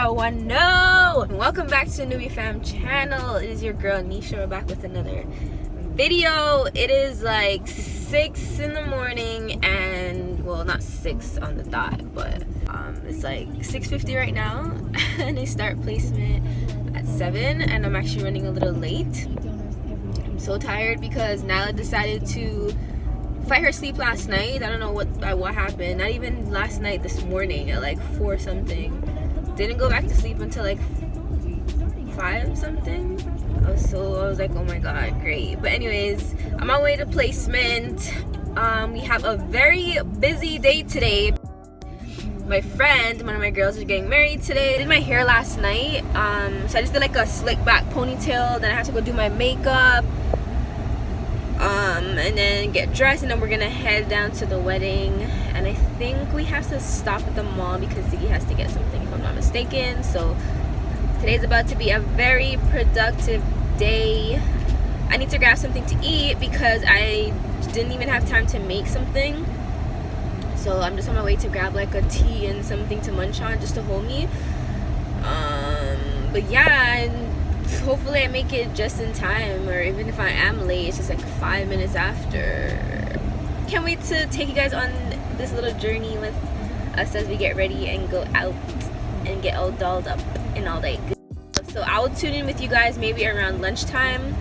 301. Welcome back to the Newbie Fam channel. It is your girl Nisha. We're back with another video. It is like 6 in the morning, and well, not 6 on the dot, but it's like 6:50 right now, and I start placement at 7, and I'm actually running a little late. I'm so tired because Nyla decided to fight her sleep last night. I don't know what happened. Not even last night, this morning at like 4 something. Didn't go back to sleep until like 5 something. I was like, oh my god, great. But anyways, I'm on my way to placement. We have a very busy day today. My friend, one of my girls, is getting married today. I did my hair last night. So I just did like a slick back ponytail. Then I have to go do my makeup. And then get dressed, and then we're gonna head down to the wedding. And I think we have to stop at the mall because Ziggy has to get something, if I'm not mistaken. So today's about to be a very productive day. I need to grab something to eat because I didn't even have time to make something. So I'm just on my way to grab like a tea and something to munch on just to hold me. But yeah, and hopefully I make it just in time, or even if I am late, it's just like 5 minutes after. Can't wait to take you guys on this little journey with us as we get ready and go out and get all dolled up and all that good stuff. So I'll tune in with you guys maybe around lunchtime.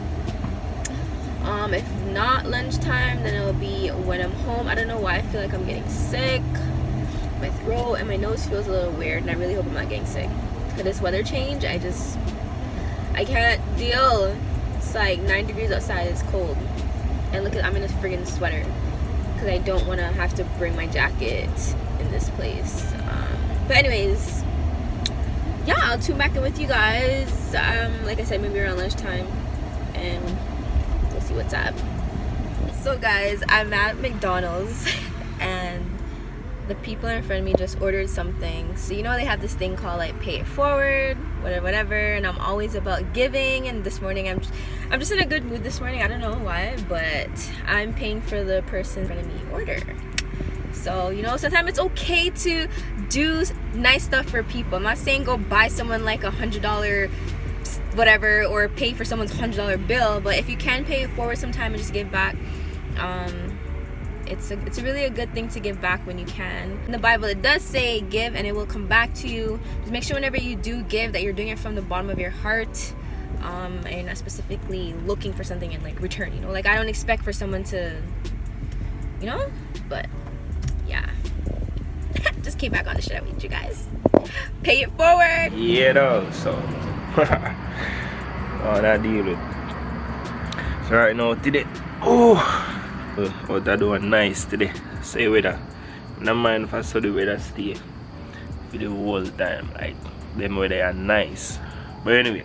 If not lunchtime, then it'll be when I'm home. I don't know why I feel like I'm getting sick. My throat and my nose feels a little weird, and I really hope I'm not getting sick. For this weather change, I can't deal. It's like 9 degrees outside. It's cold, and look at, I'm in a friggin' sweater because I don't want to have to bring my jacket in this place. But anyways, yeah, I'll tune back in with you guys. Like I said, maybe around lunchtime, and we'll see what's up. So guys, I'm at McDonald's and the people in front of me just ordered something. So you know they have this thing called like pay it forward, whatever, and I'm always about giving, and this morning I'm just in a good mood this morning. I don't know why, but I'm paying for the person in front of me order. So you know, sometimes it's okay to do nice stuff for people. I'm not saying go buy someone like $100 whatever, or pay for someone's $100 bill, but if you can pay it forward sometime and just give back, it's really a good thing to give back when you can. In the Bible, it does say give and it will come back to you. Just make sure whenever you do give that you're doing it from the bottom of your heart, and you're not specifically looking for something in like return. You know, like I don't expect for someone to, you know, but yeah. Just came back on the shit with you guys. Pay it forward. Yeah, no, so oh, that deal with. So right now today, oh, that doing nice today. Say weather. No mind if I saw the weather stay for the whole time. Like them weather are nice. But anyway,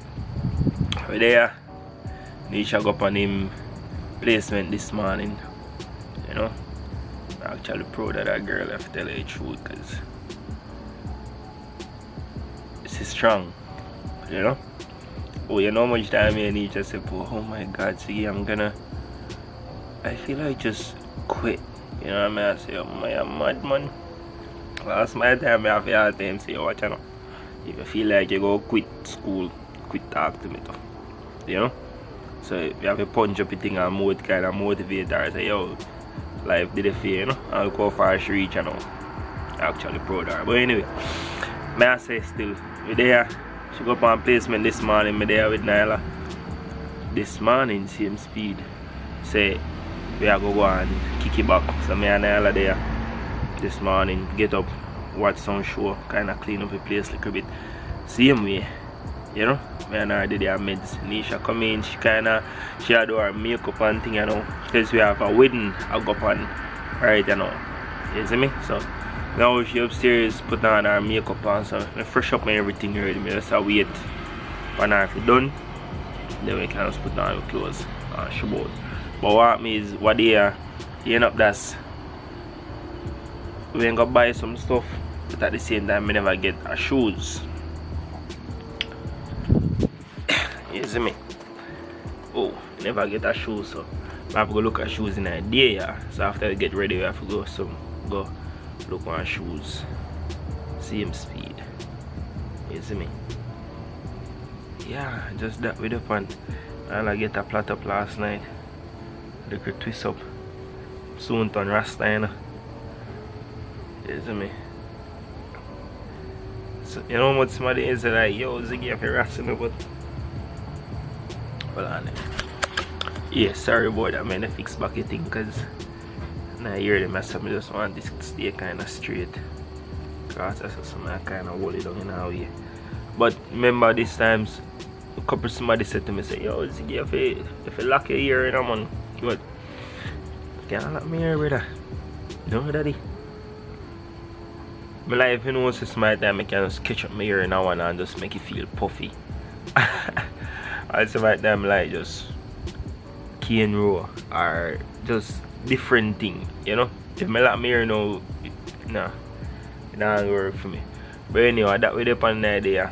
we're there. Nisha go up on him placement this morning. You know, I'm actually proud of that girl, I have to tell you the truth, because this is strong. You know? Oh, you know how much time you need to say, oh my god, see, I feel like just quit. You know what I mean? I say, oh my, I'm mad, man. Last my time, I have to ask them, say, watch out. If you feel like you go quit school, quit talk to me, though. You know? So you have to punch up your thing and kind of motivate her. Say, yo, life did a fair, you know? I'll go far as she reach, you know. Actually proud of her. But anyway, may I say still, we're there. She go up on placement this morning, me there with Nyla. This morning, same speed. Say, we are go and kick it back. So me and Nyla there this morning, get up, watch some show, kind of clean up the place a little bit. Same way, you know? Me and her did their meds. Nisha come in, she had do her makeup and thing, you know. Because we have a wedding I go up on, right, you know. You see me? So now she upstairs put on her makeup on, so I fresh up and everything already. I just wait for her to done. Then we can just put on her clothes and she board. But what me is what they are, you end up that's we ain't gonna buy some stuff, but at the same time we never get our shoes. You see me? Oh, never get our shoes, so I have to go look at shoes in a day, yeah. So after I get ready we have to go look at shoes. Same speed. You see me? Yeah, just that with the pan. And I get a plot up last night. They could twist up. Soon turn Rasta, you know. You see me? So, you know what somebody is like, yo, Ziggy, if you Rasta me, but hold on. Yeah, sorry about that, man. I fix back the thing because now I hear them mess up. I just want this to stay kind of straight. Because that's something I kind of hold it down in a way. But remember, these times, a couple somebody said to me, say, yo, Ziggy, if you lock your ear in a man, what? Can't lock my ear, brother. No, daddy. My life, you know, since my time, I can just catch up my ear in a one and just make it feel puffy. Also, my time, like, just cane row or just different thing, you know. If I lock my ear now, nah, it don't work for me. But anyway, that way upon the idea.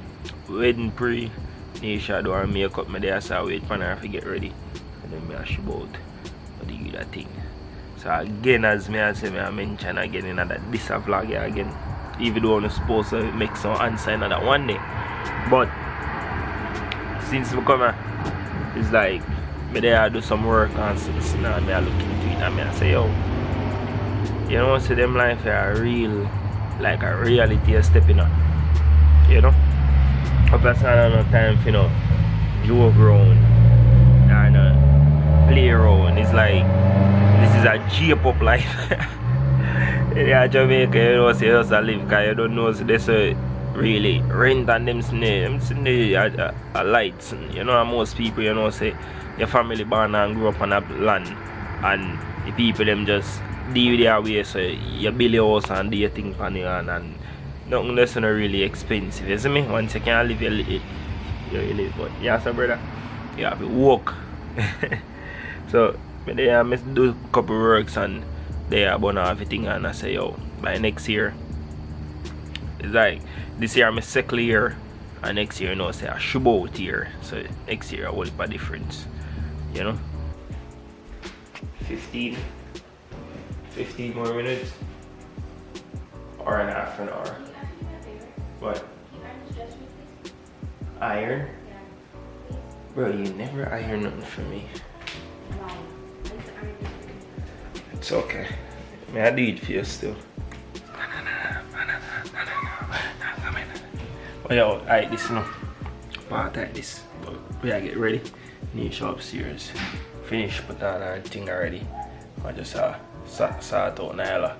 Wedding pre, Nisha do her makeup, me there, so I wait for her to get ready. And then I should out to do that thing. So again, as I say, I mention again in that this vlog again. Even though I'm supposed to make some answer in that one day. But since I come here, it's like me there do some work and since now I look into it and I say, yo, you know, see them life are real, like a reality stepping up. You know? Up as I no time for, you know, joke around and play around. It's like this is a J-pop life. Yeah, Jamaica, you know, say just a live because you don't know, so this really rent and them lights. You know, most people, you know, say your family born and grew up on a land and the people them just deal their way, so you build your house and do your thing on your hand and nothing that's not really expensive, you see me? Once you can live, you live. But yeah, so brother, you have to work. So I must do a couple works and they are about everything and I say, yo, by next year, it's like this year I'm a second year and next year, you know, say I should out year. So next year I will have a difference, you know. 15 more minutes or an half an hour. What? Iron? Bro, you never iron nothing for me. It's okay. May I do it for you still? Oh yeah, alright, this no. Part like this. But we gotta get ready. Nisha upstairs. Finish put on our thing already. I just sort out Nyla.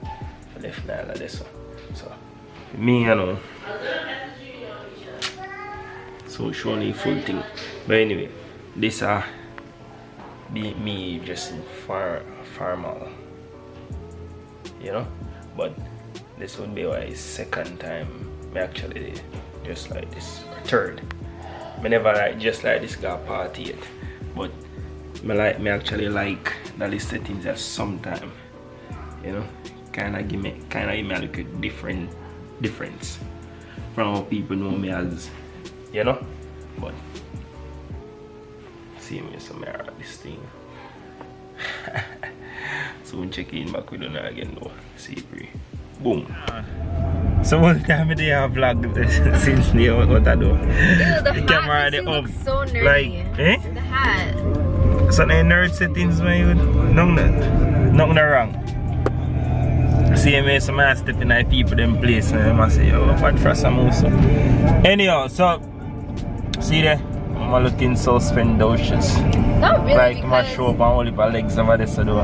For left Nyla this one. So me, you know. So showing the full thing. But anyway, this be me just in formal. You know? But this would be my second time me actually just like this. Or third. I never like just like this guy party yet. But me actually like that list of things at some time. You know? Kinda give me a little difference from how people know me as, you know. But see me some this thing. So we'll check in back with you again though. See free. Boom. So what time of day I vlog since the what I do? Dude, the camera hat up. looks so nerdy. Like, eh? The hat. So the nerd settings my youth. Nothing wrong. See me some man step in like people them place and I must say, oh, bad for some also. Anyhow, so see there, I'm looking so spendocious. Not really, like because my show up and only my legs over there so do.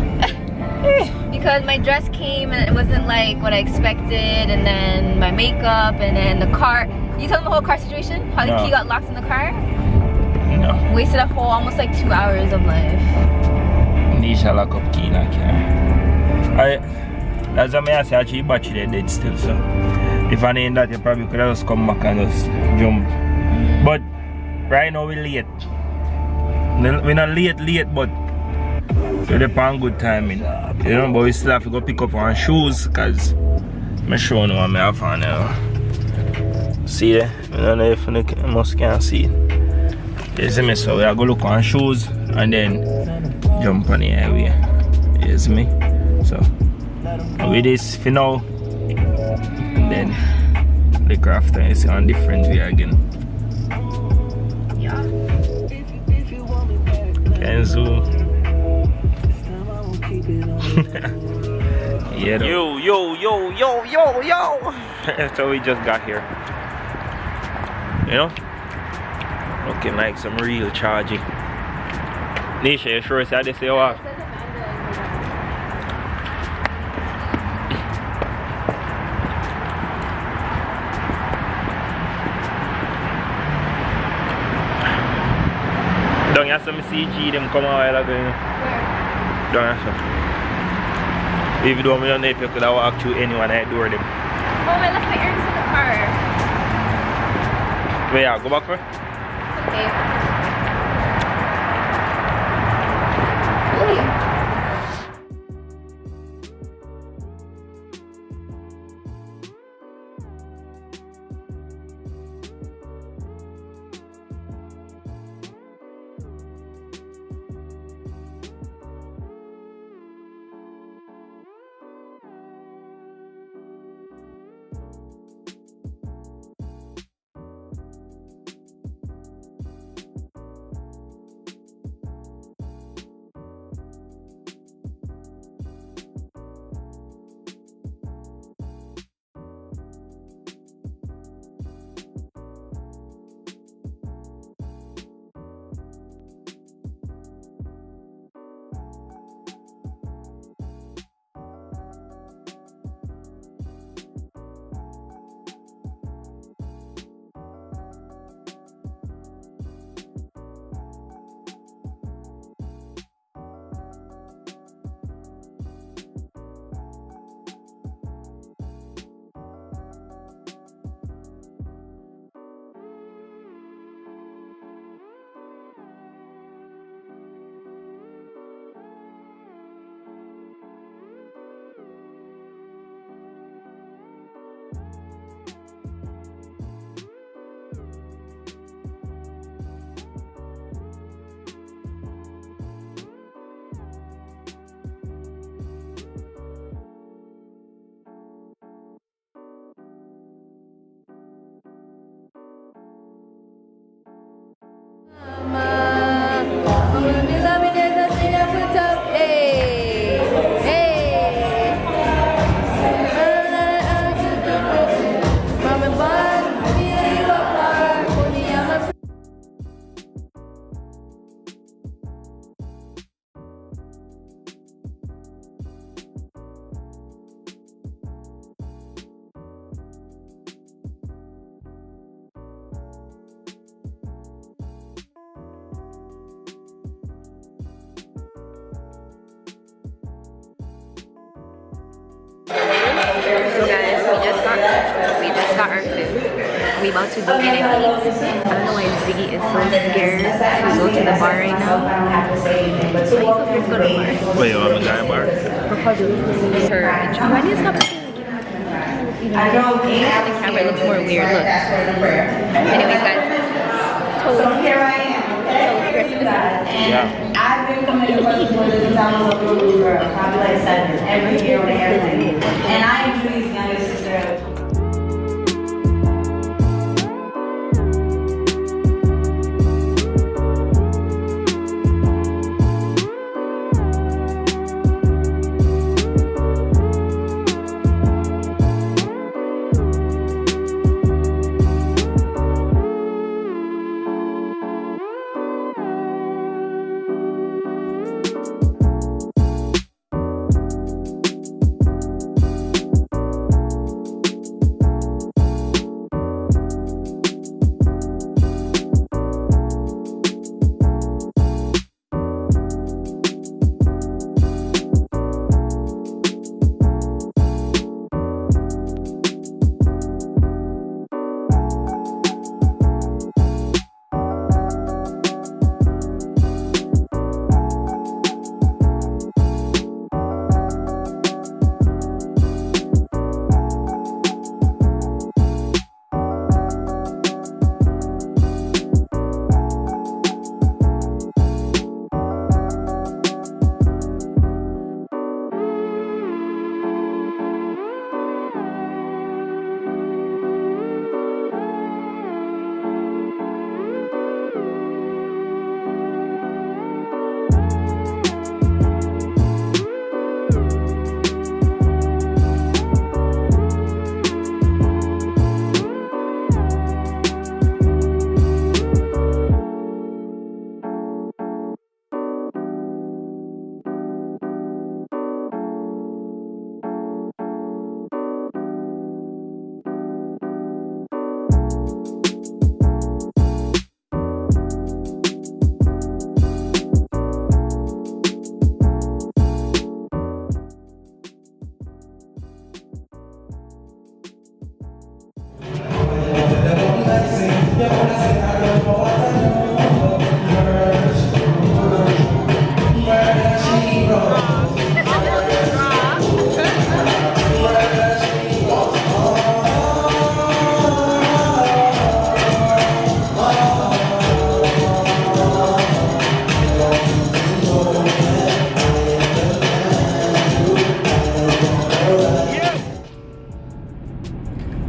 because my dress came and it wasn't like what I expected, and then my makeup, and then the car. You tell them the whole car situation? How the key got locked in the car? No. Wasted a whole almost like 2 hours of life. Nisha lock up key in that car. That's what I say, actually battery dead still, so if I ain't that you probably could have just come back and just jump. But right now we're late. We're not late, but we're on good timing. You know, but we still have to go pick up our shoes because I'm sure no one I have on now. See there? I don't know if you must can't see it. You see me? So we are going to look on shoes and then jump on the highway. You see me? So with this for now, and then the craft and it's on different way again. Yeah. Can zoom. Yeah, yo. So we just got here. You know? Looking like some real charging. Nisha, you sure it's how they say what? Don't you have some CG them come a while ago? You know? Where? Don't you have some? Even though I don't know if you could have walked through anyone I door them. Oh, I left my earrings in the car. Wait, yeah, go back for? Okay. So guys, we just got our food. We about to go get it. I don't know why Ziggy is so scared to go to the bar right now. Why are you so scared to go to the bar? Wait, you want to go bar? Why do you stop looking at the camera? It looks more weird. Look. Anyways, guys. Here I am. Yeah. I've been coming to first since I was a little girl, probably like 7, every year on the airplane. And I am Julie's younger sister.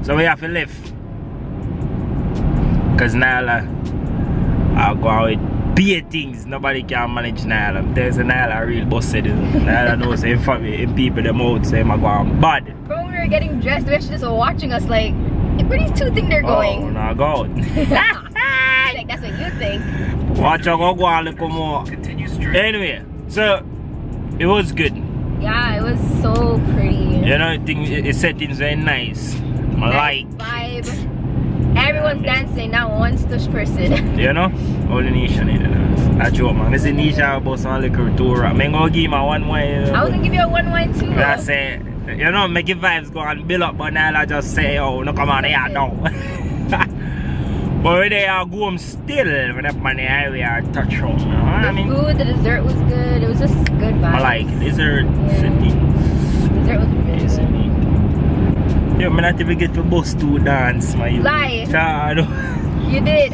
So we have to live. Cause Nyla I'll go out with beer things. Nobody can manage Nyla. There's a Nyla real busted. Nyla knows him people them out, so him a go on bad. Bro, when we were getting dressed, they were just watching us like, where these two think they're going? Oh, no, go out. Like, that's what you think. Watch out, go on a little more. Anyway, so it was good. Yeah, it was so pretty. You know, I think the settings very nice. I like vibe. Everyone's dancing, not one stush person. You know? Only Nisha need to dance. I joke, man. This is Nisha about some liquor tour. I'm gonna give him a one wine. I was gonna give you a one wine too. That's it. You know, make your vibes go and build up, but now I just say, oh, no, come on, yeah, no. But when they are going still, when up on the highway, I touch home. You know what I mean? The food, the dessert was good. It was just good vibes. I like dessert Dessert was really good. Yeah, I'm not even get to bus to dance, my Lie. Nah, no. You did.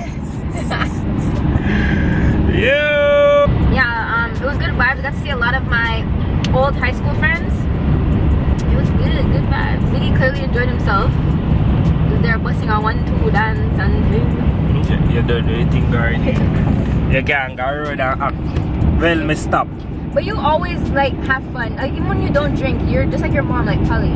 Yeah. It was good vibes. I got to see a lot of my old high school friends. It was good vibes. Ziggy clearly enjoyed himself. He was there busting on 1, 2 dance and You don't do anything already. You can't go around and act. Well, me stop. but you always like have fun. Like even when you don't drink, you're just like your mom, like Polly.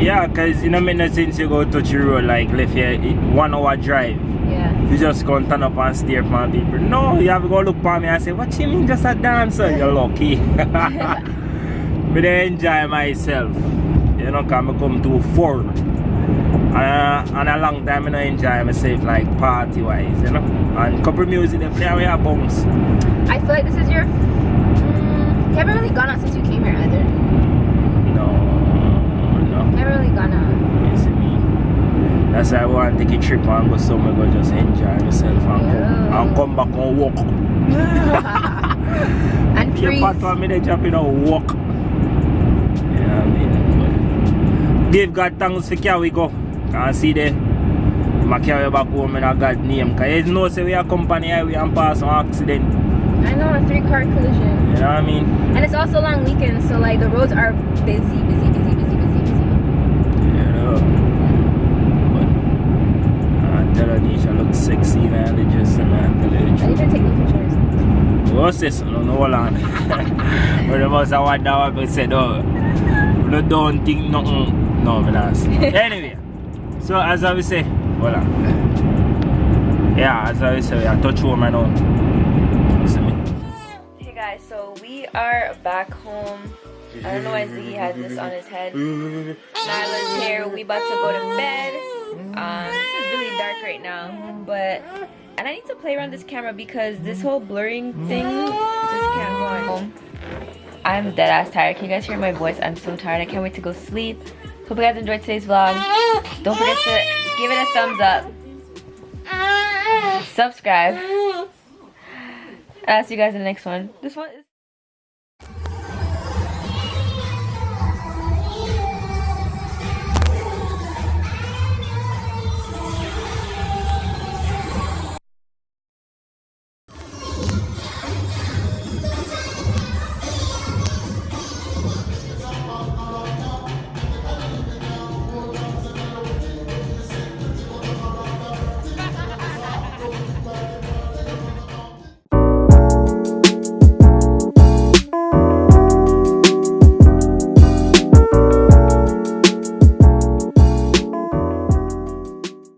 Yeah, cause you know me no sense you go touch the road like left here 1 hour drive. Yeah. You just go and turn up and stare for people. No, you have to go look for me and say, what you mean just a dancer? You're lucky. But I enjoy myself. You know, cause I come to 4. And a long time I don't enjoy myself like party wise, you know. And couple music they play with your bounce. I feel like this is your you haven't really gone out since you came here either. No. You haven't really gone out. You see me. That's why I want to take a trip and go somewhere, go just enjoy myself and come back and walk. And Keep freeze. part of me they jump in and walk. Yeah, I mean, but give God thanks for here we go. Can't see there. I carry back home in God's name. Because you know say we are company highway and pass on accident. I know, a 3-car collision. You know what I mean? And it's also a long weekend, so like the roads are busy. Yeah. But I tell her Nisha looks sexy man. They just man. Tell her the I need truth. to take the pictures. What's this? No, hold on. But the most I want that one said, oh, no, don't think nothing. No, I'm not. Anyway, so as I will say, hold on. Yeah, as I will say, I touch home right now. Hey guys, so we are back home. I don't know why Ziggy has this on his head. Nyla's here. We about to go to bed. This is really dark right now, but and I need to play around this camera because this whole blurring thing just can't go on. I'm dead ass tired. Can you guys hear my voice? I'm so tired. I can't wait to go sleep. Hope you guys enjoyed today's vlog. Don't forget to give it a thumbs up. Subscribe. I'll see you guys in the next one. This one is